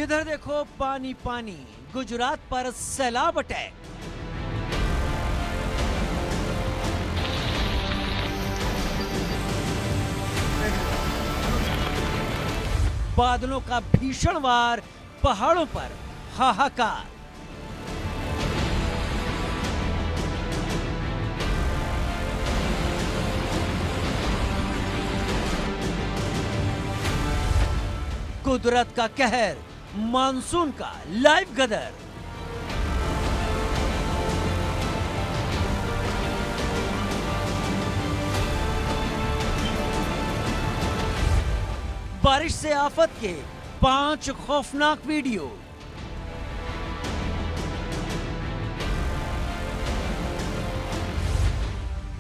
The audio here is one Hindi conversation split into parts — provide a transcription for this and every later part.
जिधर देखो पानी पानी, गुजरात पर सैलाब अटैक। बादलों का भीषण वार, पहाड़ों पर हाहाकार। कुदरत का कहर, मानसून का लाइव गदर। बारिश से आफत के 5 खौफनाक वीडियो।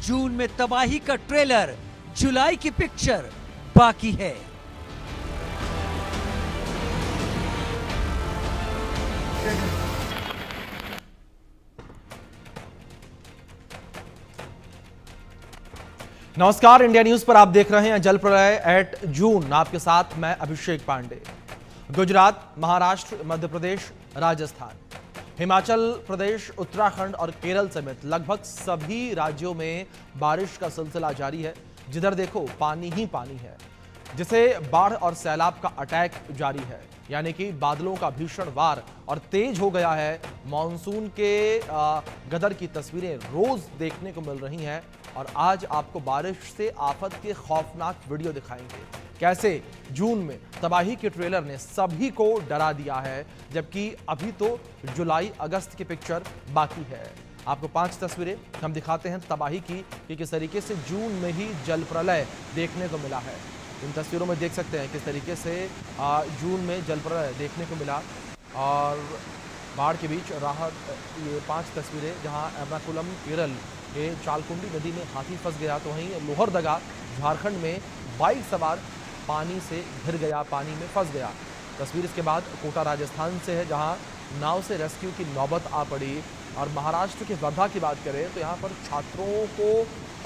जून में तबाही का ट्रेलर, जुलाई की पिक्चर बाकी है। नमस्कार, इंडिया न्यूज पर आप देख रहे हैं जल प्रलय एट जून। आपके साथ मैं अभिषेक पांडे। गुजरात, महाराष्ट्र, मध्य प्रदेश, राजस्थान, हिमाचल प्रदेश, उत्तराखंड और केरल समेत लगभग सभी राज्यों में बारिश का सिलसिला जारी है। जिधर देखो पानी ही पानी है, जिसे बाढ़ और सैलाब का अटैक जारी है, यानी कि बादलों का भीषण वार और तेज हो गया है। मॉनसून के गदर की तस्वीरें रोज देखने को मिल रही हैं और आज आपको बारिश से आफत के खौफनाक वीडियो दिखाएंगे। कैसे जून में तबाही के ट्रेलर ने सभी को डरा दिया है, जबकि अभी तो जुलाई अगस्त की पिक्चर बाकी है। आपको 5 तस्वीरें हम दिखाते हैं तबाही की कि किस तरीके से जून में ही जल प्रलय देखने को मिला है। इन तस्वीरों में देख सकते हैं किस तरीके से जून में जल प्रलय देखने को मिला और बाढ़ के बीच राहत। ये 5 तस्वीरें जहां एर्नाकुलम केरल के चालकुंडी नदी में हाथी फंस गया, तो वहीं लोहरदगा झारखंड में बाइक सवार पानी से घिर गया, पानी में फंस गया। तस्वीर इसके बाद कोटा राजस्थान से है, जहां नाव से रेस्क्यू की नौबत आ पड़ी। और महाराष्ट्र के वर्धा की बात करें तो यहाँ पर छात्रों को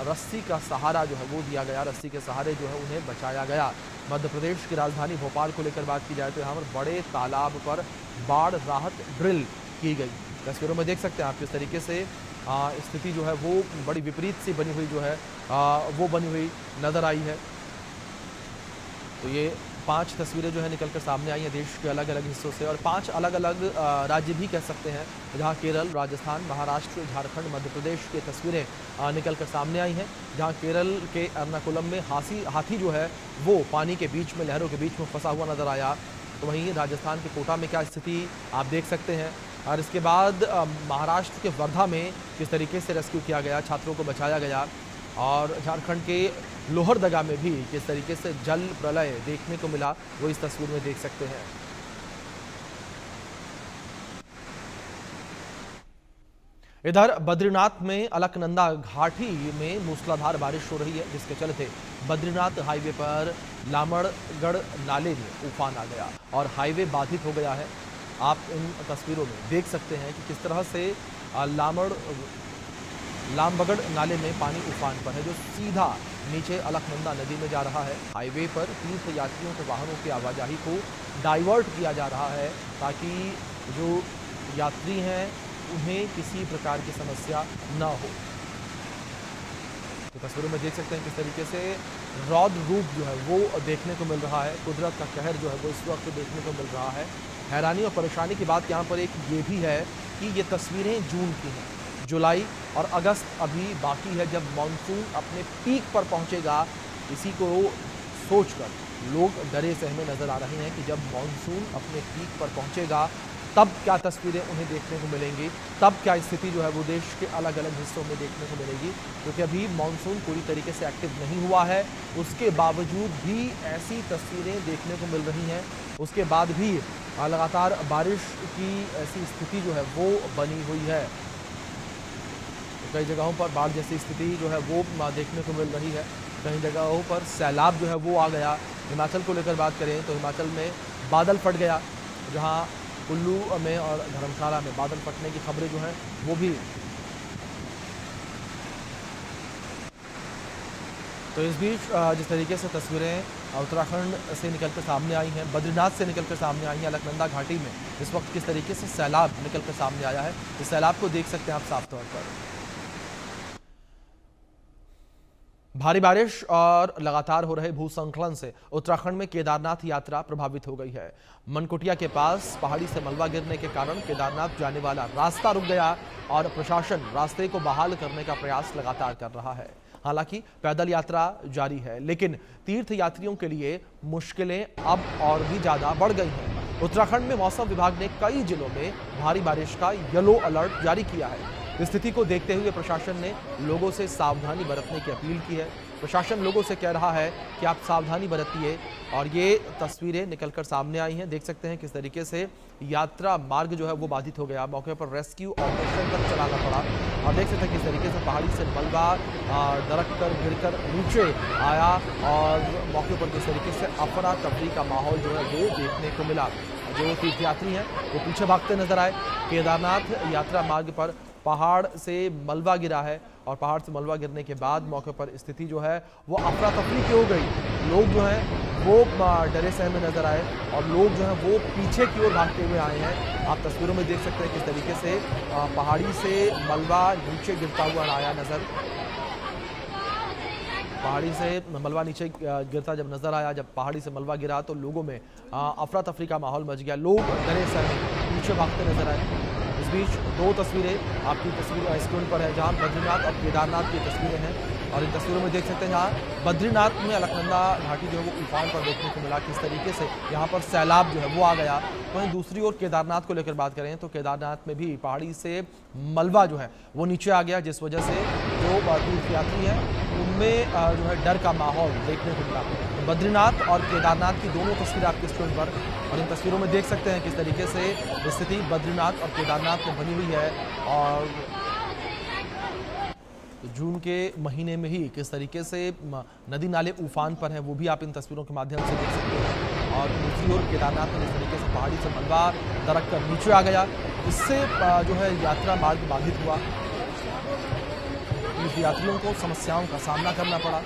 रस्सी का सहारा जो है वो दिया गया, रस्सी के सहारे जो है उन्हें बचाया गया। मध्य प्रदेश की राजधानी भोपाल को लेकर बात की जाए तो यहाँ पर बड़े तालाब पर बाढ़ राहत ड्रिल की गई। तस्वीरों में देख सकते हैं आप किस तरीके से स्थिति जो है वो बड़ी विपरीत सी बनी हुई जो है वो बनी हुई नजर आई है। तो ये 5 तस्वीरें जो है निकलकर सामने आई हैं देश के अलग अलग हिस्सों से, और 5 अलग अलग राज्य भी कह सकते हैं, जहां केरल, राजस्थान, महाराष्ट्र, झारखंड, मध्य प्रदेश की तस्वीरें निकलकर सामने आई हैं। जहां केरल के एर्नाकुलम में हाथी जो है वो पानी के बीच में, लहरों के बीच में फंसा हुआ नजर आया। तो वहीं राजस्थान के कोटा में क्या स्थिति आप देख सकते हैं। और इसके बाद महाराष्ट्र के वर्धा में किस तरीके से रेस्क्यू किया गया, छात्रों को बचाया गया। और झारखंड के लोहरदगा में भी किस तरीके से जल प्रलय देखने को मिला, वो इस तस्वीर में देख सकते हैं। इधर बद्रीनाथ में अलकनंदा घाटी में मूसलाधार बारिश हो रही है, जिसके चलते बद्रीनाथ हाईवे पर लामड़गढ़ नाले में उफान आ गया और हाईवे बाधित हो गया है। आप इन तस्वीरों में देख सकते हैं कि किस तरह से लामबगढ़ नाले में पानी उफान पर है, जो सीधा नीचे अलकनंदा नदी में जा रहा है। हाईवे पर तीर्थ यात्रियों के वाहनों की आवाजाही को डाइवर्ट किया जा रहा है, ताकि जो यात्री हैं उन्हें किसी प्रकार की समस्या न हो। तो तस्वीरों में देख सकते हैं किस तरीके से रौद्र रूप जो है वो देखने को मिल रहा है। कुदरत का कहर जो है वो इस वक्त देखने को मिल रहा है। हैरानी और परेशानी की बात यहाँ पर एक ये भी है कि ये तस्वीरें जून की हैं। जुलाई और अगस्त अभी बाकी है, जब मॉनसून अपने पीक पर पहुंचेगा। इसी को सोचकर लोग डरे सहमे नजर आ रहे हैं कि जब मॉनसून अपने पीक पर पहुंचेगा तब क्या तस्वीरें उन्हें देखने को मिलेंगी, तब क्या स्थिति जो है वो देश के अलग अलग हिस्सों में देखने को मिलेगी। क्योंकि अभी मॉनसून पूरी तरीके से एक्टिव नहीं हुआ है, उसके बावजूद भी ऐसी तस्वीरें देखने को मिल रही हैं। उसके बाद भी लगातार बारिश की ऐसी स्थिति जो है वो बनी हुई है। कई जगहों पर बाढ़ जैसी स्थिति जो है वो देखने को मिल रही है। कई जगहों पर सैलाब जो है वो आ गया। हिमाचल को लेकर बात करें तो हिमाचल में बादल फट गया, जहां कुल्लू में और धर्मशाला में बादल फटने की खबरें जो हैं वो भी तो इस बीच जिस तरीके से तस्वीरें उत्तराखंड से निकलकर सामने आई हैं, बद्रीनाथ से निकलकर सामने आई हैं, अलकनंदा घाटी में इस वक्त किस तरीके से सैलाब निकलकर सामने आया है, इस सैलाब को देख सकते हैं आप साफ तौर पर। भारी बारिश और लगातार हो रहे भूस्खलन से उत्तराखंड में केदारनाथ यात्रा प्रभावित हो गई है। मनकोटिया के पास पहाड़ी से मलबा गिरने के कारण केदारनाथ जाने वाला रास्ता रुक गया और प्रशासन रास्ते को बहाल करने का प्रयास लगातार कर रहा है। हालांकि पैदल यात्रा जारी है, लेकिन तीर्थ यात्रियों के लिए मुश्किलें अब और भी ज्यादा बढ़ गई हैं। उत्तराखंड में मौसम विभाग ने कई जिलों में भारी बारिश का येलो अलर्ट जारी किया है। स्थिति को देखते हुए प्रशासन ने लोगों से सावधानी बरतने की अपील की है। प्रशासन लोगों से कह रहा है कि आप सावधानी बरतिए। और ये तस्वीरें निकलकर सामने आई हैं, देख सकते हैं किस तरीके से यात्रा मार्ग जो है वो बाधित हो गया। मौके पर रेस्क्यू ऑपरेशन तक चलाना पड़ा और देख सकते हैं किस तरीके से पहाड़ी से मलबा दरक कर गिरकर नीचे आया और मौके पर किस तरीके से अफरा तफरी का माहौल जो है वो देखने को मिला। जो तीर्थयात्री हैं वो पीछे भागते नजर आए। केदारनाथ यात्रा मार्ग पर पहाड़ से मलबा गिरा है और पहाड़ से मलबा गिरने के बाद मौके पर स्थिति जो है वो अफरा तफरी की हो गई। लोग जो हैं वो डरे सहमे नजर आए और लोग जो हैं वो पीछे की ओर भागते हुए आए हैं। आप तस्वीरों में देख सकते हैं किस तरीके से पहाड़ी से मलबा नीचे गिरता हुआ आया नजर, पहाड़ी से मलबा नीचे गिरता जब नजर आया, जब पहाड़ी से मलबा गिरा तो लोगों में अफरा तफरी का माहौल मच गया। लोग डरे सहमे पीछे भागते नजर आए। इस बीच दो तस्वीरें आपकी तस्वीर स्क्रीन पर है जहां बद्रीनाथ और केदारनाथ की तस्वीरें हैं और इन तस्वीरों में देख सकते हैं जहां बद्रीनाथ में अलकनंदा घाटी जो है वो उफान पर देखने को मिला, किस तरीके से यहां पर सैलाब जो है वो आ गया। वहीं दूसरी ओर केदारनाथ को लेकर बात करें तो केदारनाथ में भी पहाड़ी से मलबा जो है वो नीचे आ गया, जिस वजह से जो तीर्थयात्री हैं उनमें जो है डर का माहौल देखने को मिला। बद्रीनाथ और केदारनाथ की दोनों तस्वीरें आपके स्क्रीन पर और इन तस्वीरों में देख सकते हैं किस तरीके से स्थिति बद्रीनाथ और केदारनाथ में बनी हुई है और जून के महीने में ही किस तरीके से नदी नाले उफान पर हैं वो भी आप इन तस्वीरों के माध्यम से देख सकते हैं। और दूसरी ओर केदारनाथ में जिस तरीके से पहाड़ी से मलबा दरक कर नीचे आ गया, इससे जो है यात्रा मार्ग बाधित हुआ, यात्रियों को समस्याओं का सामना करना पड़ा।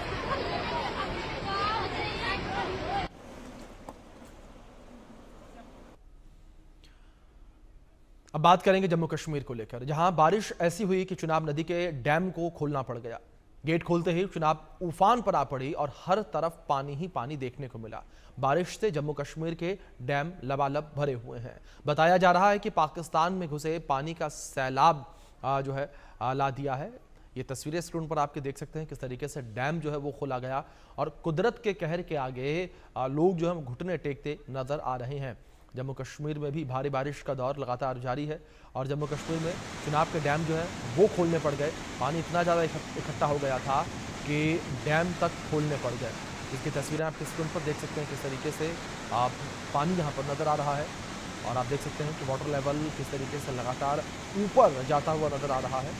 अब बात करेंगे जम्मू कश्मीर को लेकर, जहां बारिश ऐसी हुई कि चुनाब नदी के डैम को खोलना पड़ गया। गेट खोलते ही चुनाब उफान पर आ पड़ी और हर तरफ पानी ही पानी देखने को मिला। बारिश से जम्मू कश्मीर के डैम लबालब भरे हुए हैं। बताया जा रहा है कि पाकिस्तान में घुसे पानी का सैलाब जो है ला दिया है। ये तस्वीरें स्क्रीन पर आपके देख सकते हैं किस तरीके से डैम जो है वो खोला गया और कुदरत के कहर के आगे लोग जो है घुटने टेकते नजर आ रहे हैं। जम्मू कश्मीर में भी भारी बारिश का दौर लगातार जारी है और जम्मू कश्मीर में चुनाव के डैम जो है वो खोलने पड़ गए। पानी इतना ज़्यादा इकट्ठा हो गया था कि डैम तक खोलने पड़ गए। इसकी तस्वीरें आप स्क्रीन पर देख सकते हैं किस तरीके से पानी यहाँ पर नज़र आ रहा है और आप देख सकते हैं कि वाटर लेवल किस तरीके से लगातार ऊपर जाता हुआ नज़र आ रहा है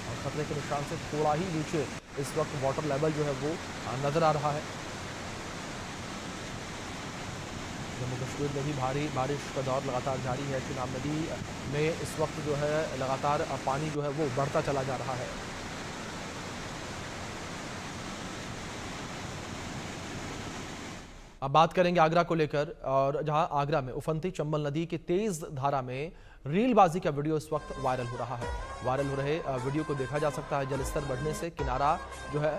और खतरे के निशान से थोड़ा ही नीचे इस वक्त वाटर लेवल जो है वो नज़र आ रहा है। जम्मू कश्मीर में भी भारी बारिश का दौर लगातार जारी है। चुनाब नदी में इस वक्त जो है लगातार पानी जो है वो बढ़ता चला जा रहा है। अब बात करेंगे आगरा को लेकर और जहां आगरा में उफनती चंबल नदी की तेज धारा में रीलबाजी का वीडियो इस वक्त वायरल हो रहा है। वायरल हो रहे वीडियो को देखा जा सकता है। जलस्तर बढ़ने से किनारा जो है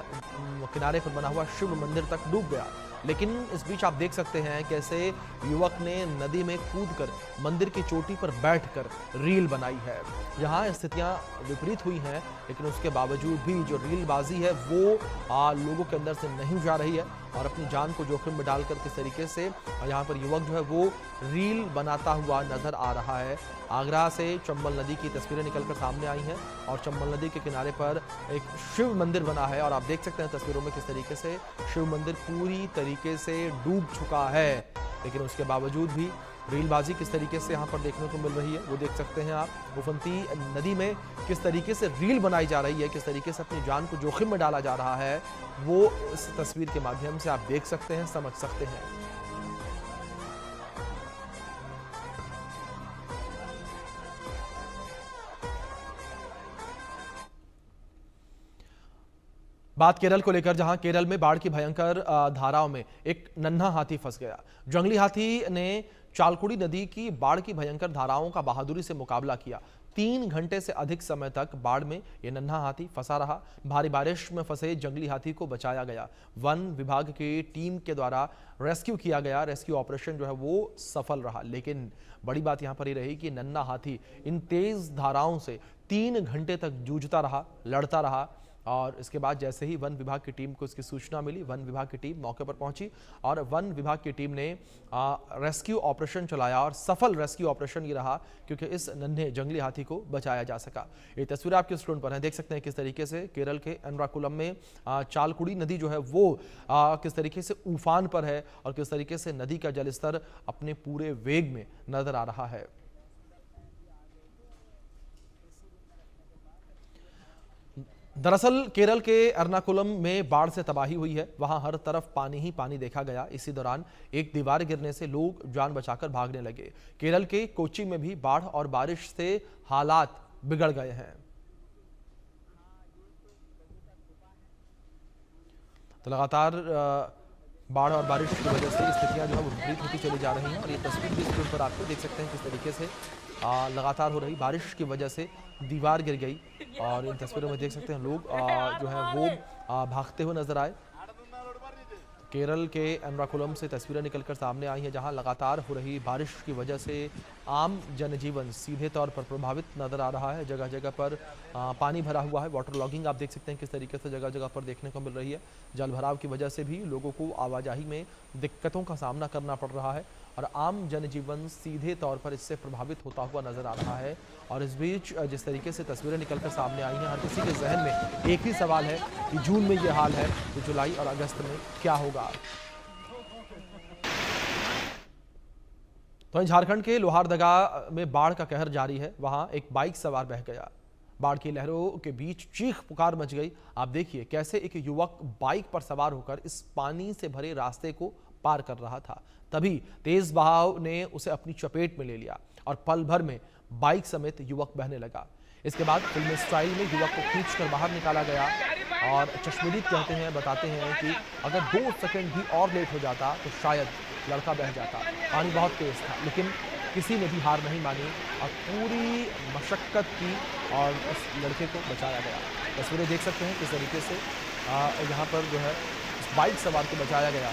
किनारे पर बना हुआ शिव मंदिर तक डूब गया, लेकिन इस बीच आप देख सकते हैं कैसे युवक ने नदी में कूदकर मंदिर की चोटी पर बैठकर रील बनाई है। यहाँ स्थितियां विपरीत हुई हैं, लेकिन उसके बावजूद भी जो रीलबाजी है वो लोगों के अंदर से नहीं जा रही है और अपनी जान को जोखिम में डालकर किस तरीके से यहाँ पर युवक जो है वो रील बनाता हुआ नजर आ रहा है। आगरा से चंबल नदी की तस्वीरें निकलकर सामने आई हैं और चंबल नदी के किनारे पर एक शिव मंदिर बना है और आप देख सकते हैं तस्वीरों में किस तरीके से शिव मंदिर पूरी तरीके से डूब चुका है, लेकिन उसके बावजूद भी रीलबाजी किस तरीके से यहाँ पर देखने को मिल रही है वो देख सकते हैं आप। उफनती नदी में किस तरीके से रील बनाई जा रही है, किस तरीके से अपनी जान को जोखिम में डाला जा रहा है, वो इस तस्वीर के माध्यम से आप देख सकते हैं, समझ सकते हैं। बात केरल को लेकर, जहां केरल में बाढ़ की भयंकर धाराओं में एक नन्हा हाथी फंस गया। जंगली हाथी ने चालकुड़ी नदी की बाढ़ की भयंकर धाराओं का बहादुरी से मुकाबला किया। 3 घंटे से अधिक समय तक बाढ़ में यह नन्हा हाथी फंसा रहा। भारी बारिश में फंसे जंगली हाथी को बचाया गया। वन विभाग की टीम के द्वारा रेस्क्यू किया गया। रेस्क्यू ऑपरेशन जो है वो सफल रहा, लेकिन बड़ी बात यहां पर ही रही कि नन्हा हाथी इन तेज धाराओं से 3 घंटे तक जूझता रहा, लड़ता रहा। और इसके बाद जैसे ही वन विभाग की टीम को इसकी सूचना मिली, वन विभाग की टीम मौके पर पहुंची और वन विभाग की टीम ने रेस्क्यू ऑपरेशन चलाया। और सफल रेस्क्यू ऑपरेशन ये रहा क्योंकि इस नन्हे जंगली हाथी को बचाया जा सका। ये तस्वीर आपके स्क्रीन पर है, देख सकते हैं किस तरीके से केरल के एर्नाकुलम में चालकुड़ी नदी जो है वो किस तरीके से उफान पर है और किस तरीके से नदी का जलस्तर अपने पूरे वेग में नजर आ रहा है। दरअसल केरल के एर्नाकुलम में बाढ़ से तबाही हुई है। वहां हर तरफ पानी ही पानी देखा गया। इसी दौरान एक दीवार गिरने से लोग जान बचाकर भागने लगे। केरल के कोच्चि में भी बाढ़ और बारिश से हालात बिगड़ गए हैं। तो लगातार बाढ़ और बारिश की वजह से स्थितियां जो है वो विपरीत होती चली जा रही हैं। और ये तस्वीर भी स्क्रीन पर आपको देख सकते हैं किस तरीके से लगातार हो रही बारिश की वजह से दीवार गिर गई। और इन तस्वीरों में देख सकते हैं लोग जो है वो भागते हुए नजर आए। केरल के एर्नाकुलम से तस्वीरें निकलकर सामने आई हैं, जहां लगातार हो रही बारिश की वजह से आम जनजीवन सीधे तौर पर प्रभावित नजर आ रहा है। जगह जगह पर पानी भरा हुआ है। वाटर लॉगिंग आप देख सकते हैं किस तरीके से जगह जगह पर देखने को मिल रही है। जल भराव की वजह से भी लोगों को आवाजाही में दिक्कतों का सामना करना पड़ रहा है और आम जनजीवन सीधे तौर पर इससे प्रभावित होता हुआ नजर आ रहा है। और इस बीच जिस तरीके से तस्वीरें निकलकर सामने आई हैं, हर किसी के जहन में एक ही सवाल है कि जून में ये हाल है तो जुलाई और अगस्त में क्या होगा। तो झारखंड के लोहारदगा में बाढ़ का कहर जारी है। वहां एक बाइक सवार बह गया। बाढ़ की लहरों के बीच चीख पुकार मच गई। आप देखिए कैसे एक युवक बाइक पर सवार होकर इस पानी से भरे रास्ते को पार कर रहा था। तभी तेज बहाव ने उसे अपनी चपेट में ले लिया और पल भर में बाइक समेत युवक बहने लगा। इसके बाद फिल्मी स्टाइल में युवक को खींचकर बाहर निकाला गया। और चश्मदीद कहते हैं, बताते हैं कि अगर 2 सेकंड भी और लेट हो जाता तो शायद लड़का बह जाता। पानी बहुत तेज था, लेकिन किसी ने भी हार नहीं मानी और पूरी मशक्कत की और उस लड़के को बचाया गया। तस्वीरें देख सकते हैं किस तरीके से यहाँ पर जो है इस बाइक सवार को बचाया गया।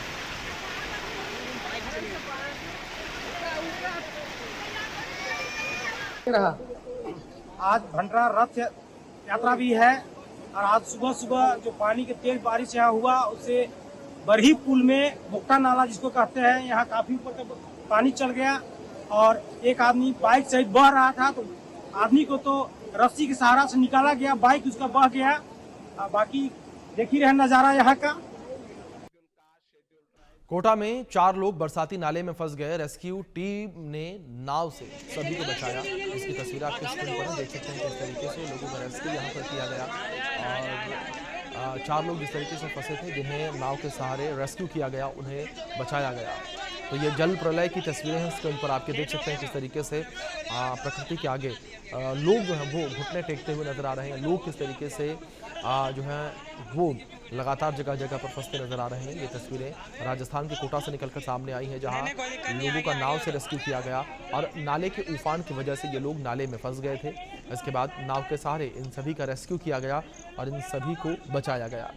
आज भंडारा रथ यात्रा भी है और आज सुबह सुबह जो पानी के तेज बारिश यहाँ हुआ उससे बरही पुल में मुक्ता नाला जिसको कहते हैं, यहाँ काफी ऊपर तक पानी चल गया और एक आदमी बाइक सहित बह रहा था तो आदमी को तो रस्सी के सहारा से निकाला गया, बाइक उसका बह गया। बाकी देख ही रहे नजारा यहाँ का। कोटा में 4 लोग बरसाती नाले में फंस गए। रेस्क्यू टीम ने नाव से सभी को बचाया। इसकी तस्वीर आपके स्क्रीन पर देख सकते हैं किस तरीके से लोगों का रेस्क्यू यहाँ पर किया गया। और 4 लोग जिस तरीके से फंसे थे, जिन्हें नाव के सहारे रेस्क्यू किया गया, उन्हें बचाया गया। तो ये जल प्रलय की तस्वीरें हैं स्क्रीन पर आपके देख सकते हैं किस तरीके से प्रकृति के आगे लोग जो हैं वो घुटने टेकते हुए नजर आ रहे हैं। लोग किस तरीके से जो है वो लगातार जगह जगह पर फंसते नजर आ रहे हैं। ये तस्वीरें राजस्थान के कोटा से निकलकर सामने आई हैं, जहां लोगों का नाव से रेस्क्यू किया गया और नाले के उफान की वजह से ये लोग नाले में फंस गए थे। इसके बाद नाव के सहारे इन सभी का रेस्क्यू किया गया और इन सभी को बचाया गया।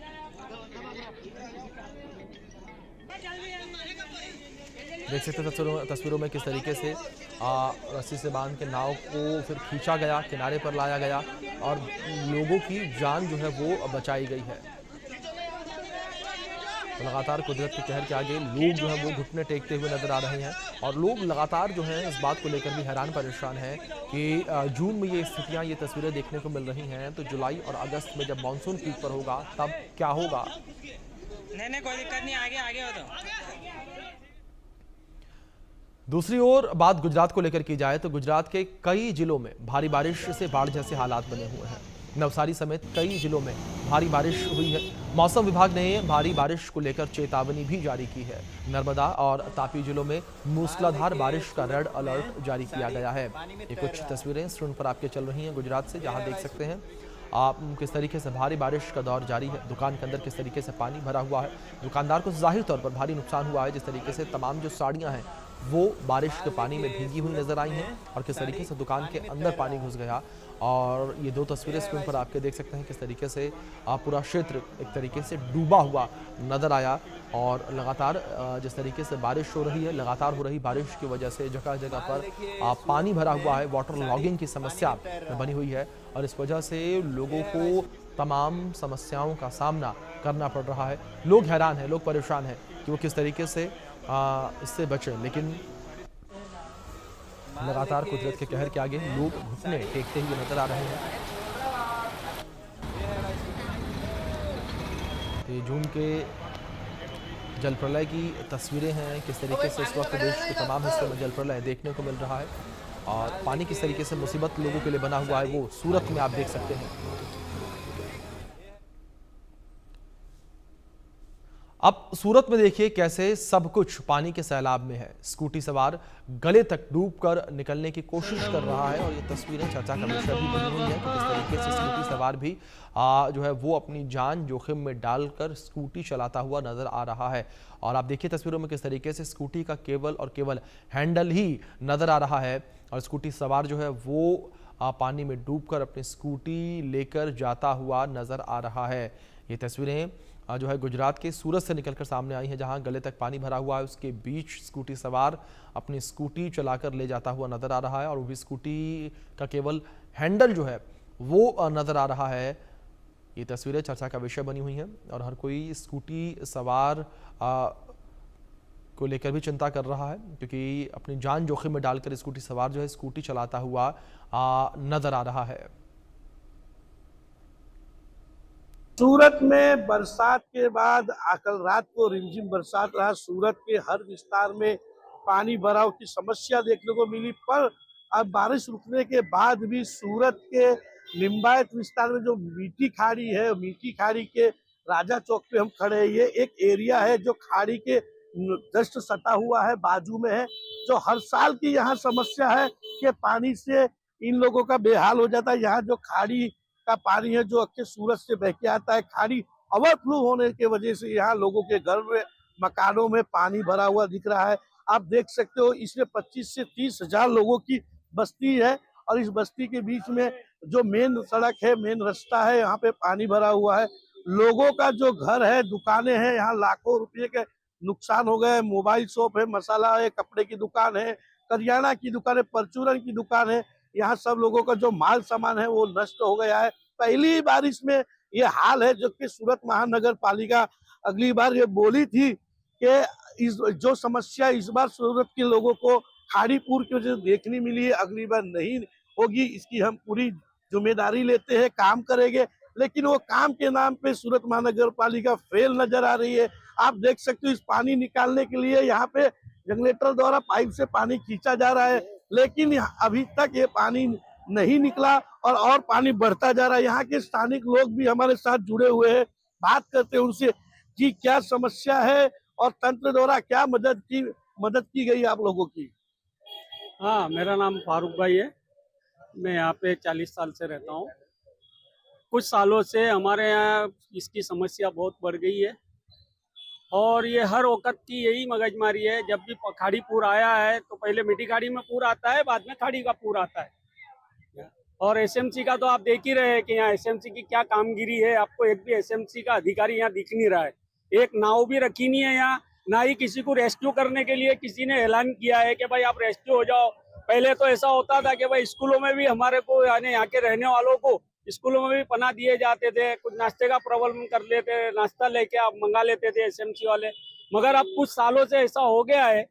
देख सकते हैं तस्वीरों में किस तरीके से रस्सी से बांध के नाव को फिर खींचा गया, किनारे पर लाया गया और लोगों की जान जो है वो बचाई गई है। तो लगातार कुदरत के कहर के आगे लोग जो है वो घुटने टेकते हुए नजर आ रहे हैं और लोग लगातार जो है इस बात को लेकर भी हैरान परेशान हैं कि जून में ये स्थितियां, ये तस्वीरें देखने को मिल रही हैं, तो जुलाई और अगस्त में जब मानसून पीक पर होगा तब क्या होगा। नहीं कोई दिक्कत नहीं, आगे हो तो। दूसरी ओर बात गुजरात को लेकर की जाए तो गुजरात के कई जिलों में भारी बारिश से बाढ़ जैसे हालात बने हुए हैं। नवसारी समेत कई जिलों में भारी बारिश हुई है। मौसम विभाग ने भारी बारिश को लेकर चेतावनी भी जारी की है। नर्मदा और तापी जिलों में मूसलाधार बारिश का रेड अलर्ट जारी किया गया है। ये कुछ तस्वीरें स्क्रीन पर आपके चल रही हैं गुजरात से, जहां देख सकते हैं किस तरीके से भारी बारिश का दौर जारी है। दुकान के अंदर किस तरीके से पानी भरा हुआ है। दुकानदार को जाहिर तौर पर भारी नुकसान हुआ है। जिस तरीके से तमाम जो साड़ियाँ हैं वो बारिश के पानी में भीगी हुई नजर आई हैं और किस तरीके से दुकान के अंदर पानी घुस गया। और ये 2 तस्वीरें स्क्रीन पर आपके देख सकते हैं किस तरीके से पूरा क्षेत्र एक तरीके से डूबा हुआ नजर आया। और लगातार जिस तरीके से बारिश हो रही है, लगातार हो रही बारिश की वजह से जगह जगह पर पानी भरा हुआ है। वाटर लॉगिंग की समस्या बनी हुई है और इस वजह से लोगों को तमाम समस्याओं का सामना करना पड़ रहा है। लोग हैरान हैं, लोग परेशान हैं कि वो किस तरीके से इससे बचें, लेकिन लगातार कुदरत के कहर के आगे लोग घुटने टेकते हुए नजर आ रहे हैं। ये जून के जल प्रलय की तस्वीरें हैं, किस तरीके से इस वक्त देश के तमाम हिस्सों में जल प्रलय देखने को मिल रहा है और पानी किस तरीके से मुसीबत लोगों के लिए बना हुआ है वो सूरत में आप देख सकते हैं। अब सूरत में देखिए कैसे सब कुछ पानी के सैलाब में है। स्कूटी सवार गले तक डूबकर निकलने की कोशिश कर रहा है और ये तस्वीरें चर्चा का विषय भी बनी हुई है कि किस तरीके से स्कूटी सवार भी जो है वो अपनी जान जोखिम में डालकर स्कूटी चलाता हुआ नजर आ रहा है। और आप देखिए तस्वीरों में किस तरीके से स्कूटी का केवल और केवल हैंडल ही नजर आ रहा है और स्कूटी सवार जो है वो पानी में डूबकर अपनी स्कूटी लेकर जाता हुआ नजर आ रहा है। ये तस्वीरें जो है गुजरात के सूरत से निकलकर सामने आई है, जहां गले तक पानी भरा हुआ है। उसके बीच स्कूटी सवार अपनी स्कूटी चलाकर ले जाता हुआ नजर आ रहा है और वो भी स्कूटी का केवल हैंडल जो है वो नजर आ रहा है। ये तस्वीरें चर्चा का विषय बनी हुई हैं और हर कोई स्कूटी सवार को लेकर भी चिंता कर रहा है, क्योंकि अपनी जान जोखिम में डालकर स्कूटी सवार जो है स्कूटी चलाता हुआ नजर आ रहा है। सूरत में बरसात के बाद कल रात को रिमझिम बरसात रहा। सूरत के हर विस्तार में पानी भराव की समस्या देखने को मिली, पर अब बारिश रुकने के बाद भी सूरत के लिंबायत विस्तार में जो मीठी खाड़ी है, मीठी खाड़ी के राजा चौक पे हम खड़े हैं। ये एक एरिया है जो खाड़ी के जस्ट सटा हुआ है, बाजू में है, जो हर साल की यहाँ समस्या है कि पानी से इन लोगों का बेहाल हो जाता है। यहाँ जो खाड़ी का पानी है जो अक्के सूरत से बह के आता है, खाड़ी ओवरफ्लो होने के वजह से यहाँ लोगों के घर में, मकानों में पानी भरा हुआ दिख रहा है। आप देख सकते हो इसमें 25 से 30 हजार लोगों की बस्ती है और इस बस्ती के बीच में जो मेन सड़क है, मेन रास्ता है, यहाँ पे पानी भरा हुआ है। लोगों का जो घर है, दुकानें हैं, यहाँ लाखों रुपये के नुकसान हो गए। मोबाइल शॉप है, मसाला है, कपड़े की दुकान है, करियाना की दुकान है, परचूरन की दुकान है। यहाँ सब लोगों का जो माल सामान है वो नष्ट हो गया है। पहली बारिश में ये हाल है, जो कि सूरत महानगर पालिका अगली बार ये बोली थी कि इस जो समस्या इस बार सूरत के लोगों को खाड़ीपुर की वजह से देखने मिली है, अगली बार नहीं होगी। इसकी हम पूरी जिम्मेदारी लेते हैं, काम करेंगे, लेकिन वो काम के नाम पे सूरत महानगर पालिका फेल नजर आ रही है। आप देख सकते हो इस पानी निकालने के लिए यहाँ पे जनरेटर द्वारा पाइप से पानी खींचा जा रहा है, लेकिन अभी तक ये पानी नहीं निकला और पानी बढ़ता जा रहा है। यहाँ के स्थानिक लोग भी हमारे साथ जुड़े हुए हैं, बात करते हैं उनसे कि क्या समस्या है और तंत्र द्वारा क्या मदद की गई आप लोगों की। हाँ, मेरा नाम फारूक भाई है, मैं यहाँ पे 40 साल से रहता हूँ। कुछ सालों से हमारे यहाँ इसकी समस्या बहुत बढ़ गई है और ये हर वक्त की यही मगजमारी है। जब भी खाड़ी पूर आया है तो पहले मीठी खाड़ी में पूर आता है, बाद में खाड़ी का पूर आता है। और एसएमसी का तो आप देख ही रहे हैं कि यहाँ एसएमसी की क्या कामगिरी है। आपको एक भी एसएमसी का अधिकारी यहाँ दिख नहीं रहा है। एक नाव भी रखी नहीं है यहाँ, ना ही किसी को रेस्क्यू करने के लिए किसी ने ऐलान किया है कि भाई आप रेस्क्यू हो जाओ। पहले तो ऐसा होता था कि भाई स्कूलों में भी हमारे को यानी यहाँ के रहने वालों को स्कूलों में भी पनाह दिए जाते थे, कुछ नाश्ते का प्रॉब्लम कर लेते, नाश्ता लेके आप मंगा लेते थे एसएमसी वाले। मगर अब कुछ सालों से ऐसा हो गया है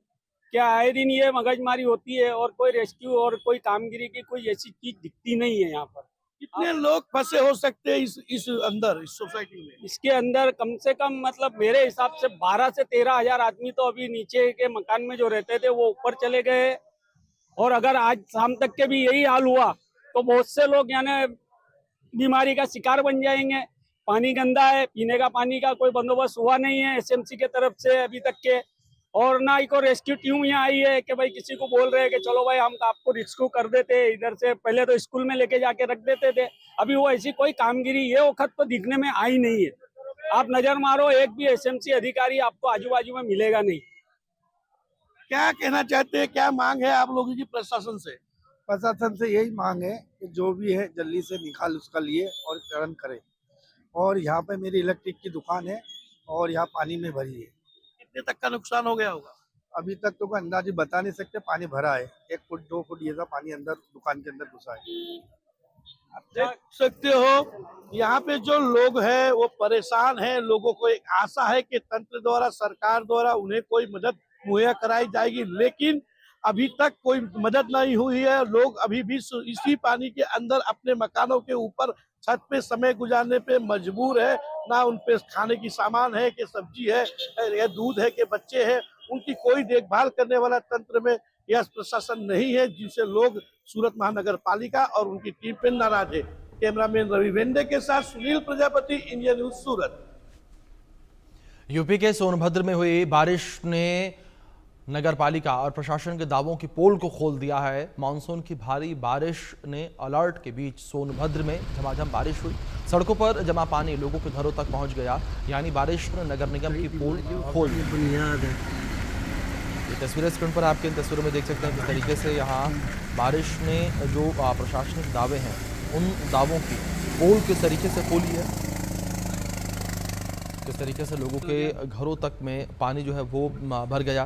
कि आए दिन ये मगजमारी होती है और कोई रेस्क्यू और कोई कामगिरी की कोई ऐसी चीज दिखती नहीं है यहाँ पर। कितने लोग फंसे हो सकते हैं इस अंदर, इस सोसाइटी में? इसके अंदर कम से कम मतलब मेरे हिसाब से 12 से 13 हजार आदमी तो अभी नीचे के मकान में जो रहते थे वो ऊपर चले गए। और अगर आज शाम तक के भी यही हाल हुआ तो बहुत से लोग यानी बीमारी का शिकार बन जाएंगे। पानी गंदा है, पीने का पानी का कोई बंदोबस्त हुआ नहीं है एसएमसी के तरफ से अभी तक के। और ना ही कोई रेस्क्यू टीम यहाँ आई है कि भाई किसी को बोल रहे हैं कि चलो भाई हम आपको रेस्क्यू कर देते हैं इधर से। पहले तो स्कूल में लेके जाके रख देते थे, अभी वो ऐसी कोई कामगिरी ये वक्त तो दिखने में आई नहीं है। आप नजर मारो, एक भी एसएमसी अधिकारी आपको आजू बाजू में मिलेगा नहीं। क्या कहना चाहते हैं, क्या मांग है आप लोगों की प्रशासन से? प्रशासन से यही मांग है कि जो भी है जल्दी से निकाल उसका लिए और तुरंत करे। और यहाँ पे मेरी इलेक्ट्रिक की दुकान है और यहाँ पानी में भरी है। कितने तक का नुकसान हो गया होगा? अभी तक तो कोई अंदाजी बता नहीं सकते, पानी भरा है 1 फुट 2 फुट ये सब पानी अंदर दुकान के अंदर घुसा है। आप देख सकते हो यहाँ पे जो लोग हैं वो परेशान हैं। लोगों को एक आशा है कि तंत्र द्वारा, सरकार द्वारा उन्हें कोई मदद मुहैया कराई जाएगी, लेकिन अभी तक कोई मदद नहीं हुई है। लोग अभी भी इसी पानी के अंदर अपने मकानों के ऊपर छत पे समय गुजारने पे मजबूर है। ना उन पे खाने की सामान है कि सब्जी है या दूध है कि बच्चे हैं, उनकी कोई देखभाल करने वाला तंत्र में यह प्रशासन नहीं है, जिनसे लोग सूरत महानगर पालिका और उनकी टीम पे नाराज है। कैमरामैन रवि वेंडे के साथ सुनील प्रजापति, इंडिया न्यूज, सूरत। यूपी के सोनभद्र में हुई बारिश ने नगर पालिका और प्रशासन के दावों की पोल को खोल दिया है। मानसून की भारी बारिश ने अलर्ट के बीच सोनभद्र में झमाझम बारिश हुई। सड़कों पर जमा पानी लोगों के घरों तक पहुंच गया, यानी बारिश ने नगर निगम की पोल खोल दी। ये तस्वीरें स्क्रीन पर आपके इन तस्वीरों में देख सकते हैं किस तरीके से यहाँ बारिश ने जो प्रशासनिक दावे हैं उन दावों की पोल किस तरीके से खोली है, किस तरीके से लोगों के घरों तक में पानी जो है वो भर गया।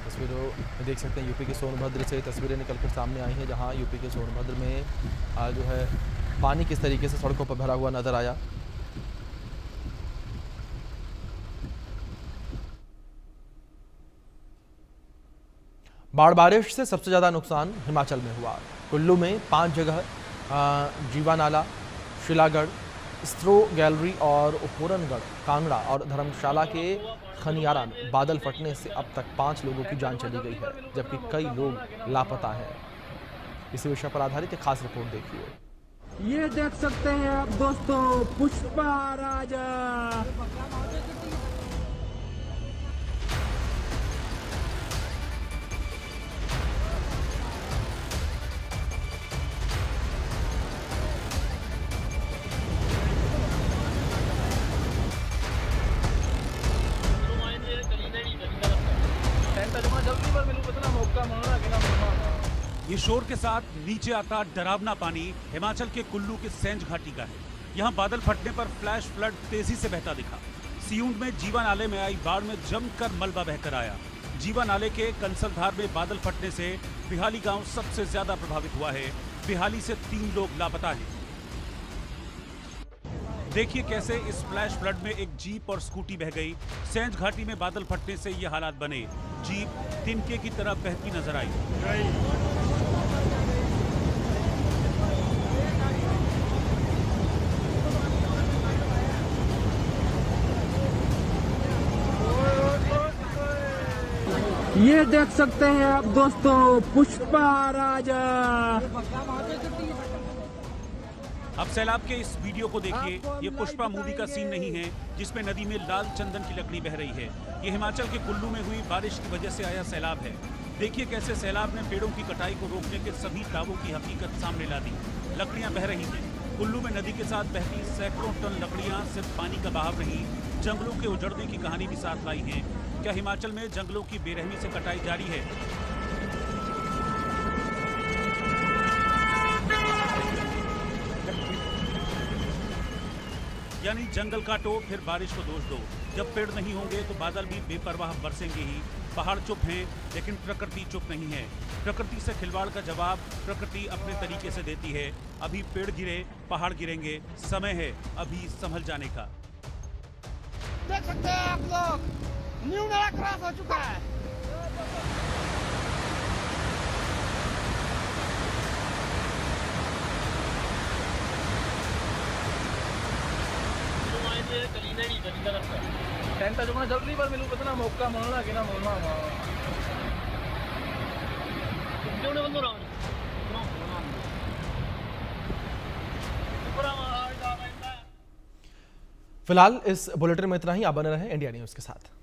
तस्वीरों देख सकते हैं यूपी के सोनभद्र से तस्वीरें निकलकर सामने आई हैं, जहां यूपी के सोनभद्र में जो है पानी किस तरीके से सड़कों पर भरा हुआ नजर आया। बाढ़ बारिश से सबसे ज्यादा नुकसान हिमाचल में हुआ। कुल्लू में 5 जगह, जीवा नाला, शिलागढ़, स्त्रो गैलरी और होरनगढ़, कांगड़ा और धर्मशाला के खनियारा में बादल फटने से अब तक 5 लोगों की जान चली गई है, जबकि कई लोग लापता हैं। इसी विषय पर आधारित एक खास रिपोर्ट देखिए। ये देख सकते हैं आप दोस्तों, पुष्पा राजा। ये शोर के साथ नीचे आता डरावना पानी हिमाचल के कुल्लू के सेंज घाटी का है। यहाँ बादल फटने पर फ्लैश फ्लड तेजी से बहता दिखा। सियूंड में जीवा नाले में आई बाढ़ में जमकर मलबा बहकर आया। जीवा नाले के कंसलधार में बादल फटने से बिहाली गांव सबसे ज्यादा प्रभावित हुआ है। बिहाली से 3 लोग लापता हैं। देखिए कैसे इस फ्लैश फ्लड में एक जीप और स्कूटी बह गई। सेंज घाटी में बादल फटने से ये हालात बने। जीप तिनके की तरह बहती नजर आई। ये देख सकते हैं आप दोस्तों, पुष्पा राजा। अब सैलाब के इस वीडियो को देखिए। ये पुष्पा मूवी का सीन नहीं है जिसमें नदी में लाल चंदन की लकड़ी बह रही है। ये हिमाचल के कुल्लू में हुई बारिश की वजह से आया सैलाब है। देखिए कैसे सैलाब ने पेड़ों की कटाई को रोकने के सभी दावों की हकीकत सामने ला दी। लकड़ियां बह रही हैं। कुल्लू में नदी के साथ बहती सैकड़ों टन लकड़ियां सिर्फ पानी का बहाव नहीं, जंगलों के उजड़ने की कहानी भी साथ लाई है। क्या हिमाचल में जंगलों की बेरहमी से कटाई जारी है? यानी जंगल काटो फिर बारिश को दोष दो। जब पेड़ नहीं होंगे तो बादल भी बेपरवाह बरसेंगे ही। पहाड़ चुप हैं लेकिन प्रकृति चुप नहीं है। प्रकृति से खिलवाड़ का जवाब प्रकृति अपने तरीके से देती है। अभी पेड़ गिरे, पहाड़ गिरेंगे, समय है अभी संभल जाने का। देख सकते हैं आप लोग, न्यू नाला क्रॉस हो चुका है। जल्दी पर मिलू कितना मौका मिलना कि ना मिलना फिलहाल इस बुलेटिन में इतना ही। आप बने रहें इंडिया न्यूज के साथ।